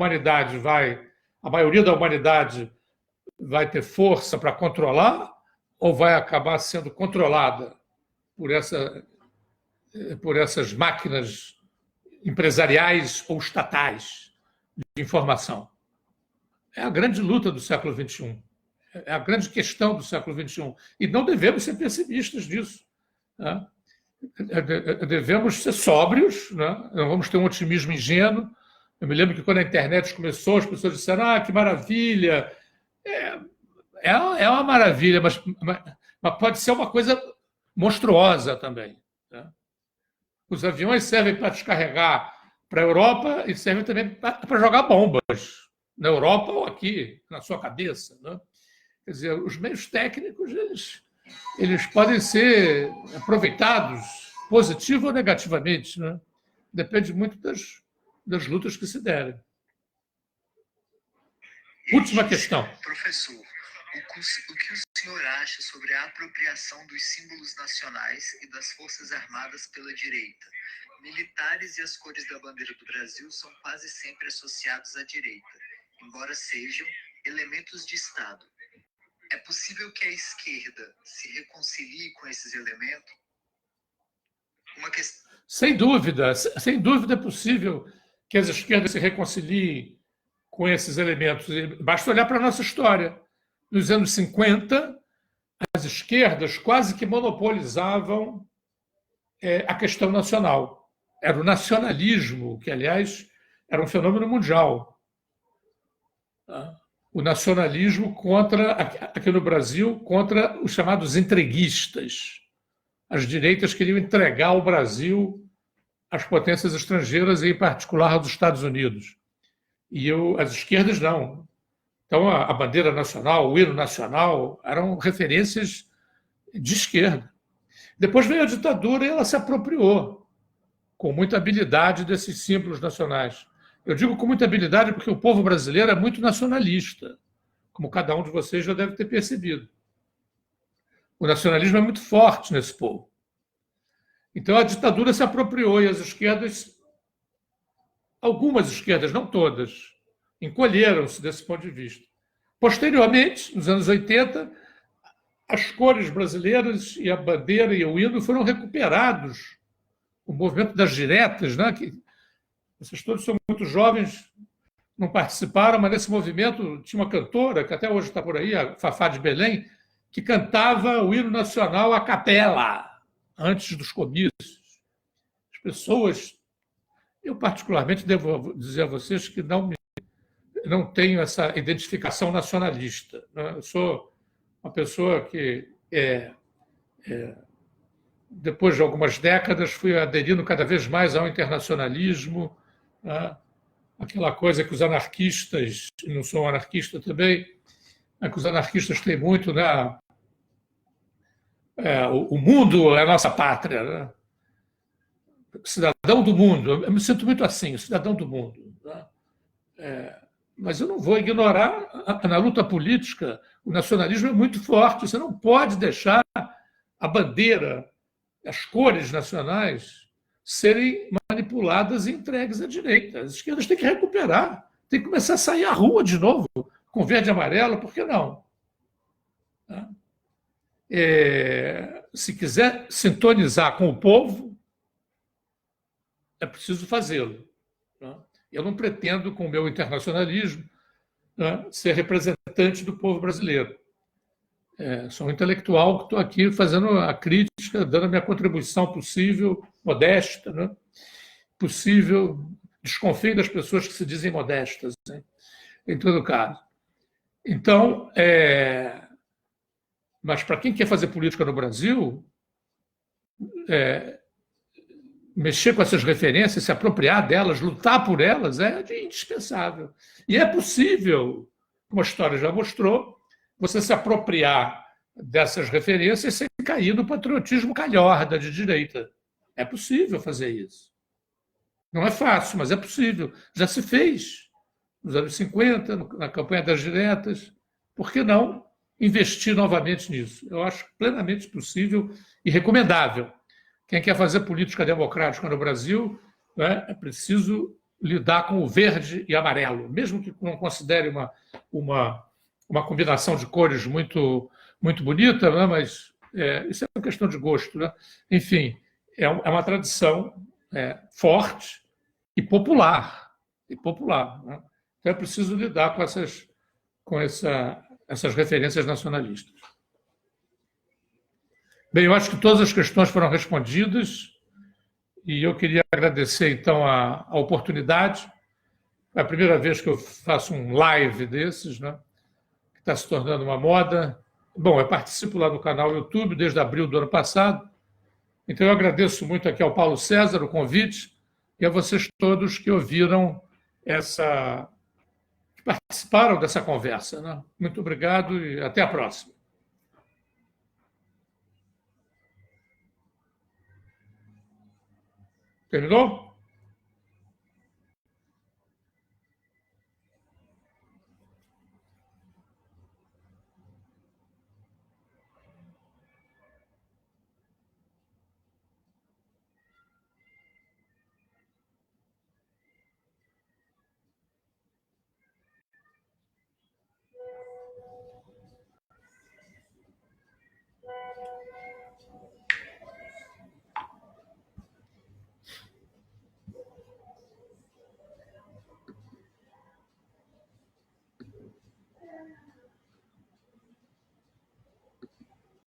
maioria da humanidade vai ter força para controlar ou vai acabar sendo controlada por essas máquinas empresariais ou estatais de informação? É a grande luta do século XXI. É a grande questão do século XXI. E não devemos ser pessimistas disso. Né? Devemos ser sóbrios, né? Não vamos ter um otimismo ingênuo. Eu me lembro que quando a internet começou, as pessoas disseram: que maravilha! É uma maravilha, mas pode ser uma coisa monstruosa também. Né? Os aviões servem para descarregar para a Europa e servem também para jogar bombas na Europa ou aqui, na sua cabeça. Né? Quer dizer, os meios técnicos, eles podem ser aproveitados positivo ou negativamente. Né? Depende muito das lutas que se derem. Última questão. Professor, o que o senhor acha sobre a apropriação dos símbolos nacionais e das Forças Armadas pela direita? Militares e as cores da bandeira do Brasil são quase sempre associados à direita, embora sejam elementos de Estado. É possível que a esquerda se reconcilie com esses elementos? Sem dúvida é possível que as esquerdas se reconciliem com esses elementos. Basta olhar para a nossa história. Nos anos 50, as esquerdas quase que monopolizavam a questão nacional. Era o nacionalismo, que, aliás, era um fenômeno mundial. O nacionalismo aqui no Brasil, contra os chamados entreguistas. As direitas queriam entregar o Brasil às potências estrangeiras, e em particular aos Estados Unidos. E as esquerdas não. Então, a bandeira nacional, o hino nacional, eram referências de esquerda. Depois veio a ditadura e ela se apropriou com muita habilidade desses símbolos nacionais. Eu digo com muita habilidade porque o povo brasileiro é muito nacionalista, como cada um de vocês já deve ter percebido. O nacionalismo é muito forte nesse povo. Então, a ditadura se apropriou e as esquerdas, algumas esquerdas, não todas, encolheram-se desse ponto de vista. Posteriormente, nos anos 80, as cores brasileiras e a bandeira e o hino foram recuperados. O movimento das diretas, né? Vocês todos são muito jovens, não participaram, mas nesse movimento tinha uma cantora, que até hoje está por aí, a Fafá de Belém, que cantava o hino nacional a capela, antes dos comícios. As pessoas... Eu, particularmente, devo dizer a vocês que não tenho essa identificação nacionalista. Né? Eu sou uma pessoa que, depois de algumas décadas, fui aderindo cada vez mais ao internacionalismo, né? Aquela coisa que os anarquistas, e não sou um anarquista também, que os anarquistas têm muito, né? O mundo é a nossa pátria, né? Cidadão do mundo. Eu me sinto muito assim, cidadão do mundo, né? Mas eu não vou ignorar, na luta política, o nacionalismo é muito forte. Você não pode deixar a bandeira, as cores nacionais serem manipuladas e entregues à direita. As esquerdas têm que recuperar, têm que começar a sair à rua de novo, com verde e amarelo, por que não? Se quiser sintonizar com o povo, é preciso fazê-lo. Eu não pretendo, com o meu internacionalismo, ser representante do povo brasileiro. Sou um intelectual que estou aqui fazendo a crítica, dando a minha contribuição possível, modesta, né? Possível. Desconfio das pessoas que se dizem modestas, né? Em todo caso. Então, mas para quem quer fazer política no Brasil, mexer com essas referências, se apropriar delas, lutar por elas, é indispensável. E é possível, como a história já mostrou, você se apropriar dessas referências sem cair no patriotismo calhorda de direita. É possível fazer isso. Não é fácil, mas é possível. Já se fez nos anos 50, na campanha das diretas. Por que não investir novamente nisso? Eu acho plenamente possível e recomendável. Quem quer fazer política democrática no Brasil, né, é preciso lidar com o verde e amarelo, mesmo que não considere uma combinação de cores muito, muito bonita, né, mas isso é uma questão de gosto. Né? Enfim, é uma tradição forte e popular. Né? Então é preciso lidar com essas referências nacionalistas. Bem, eu acho que todas as questões foram respondidas e eu queria agradecer, então, a oportunidade. É a primeira vez que eu faço um live desses, né? Que está se tornando uma moda. Bom, eu participo lá no canal YouTube desde abril do ano passado, então eu agradeço muito aqui ao Paulo César o convite e a vocês todos que ouviram que participaram dessa conversa. Né? Muito obrigado e até a próxima. Terminou?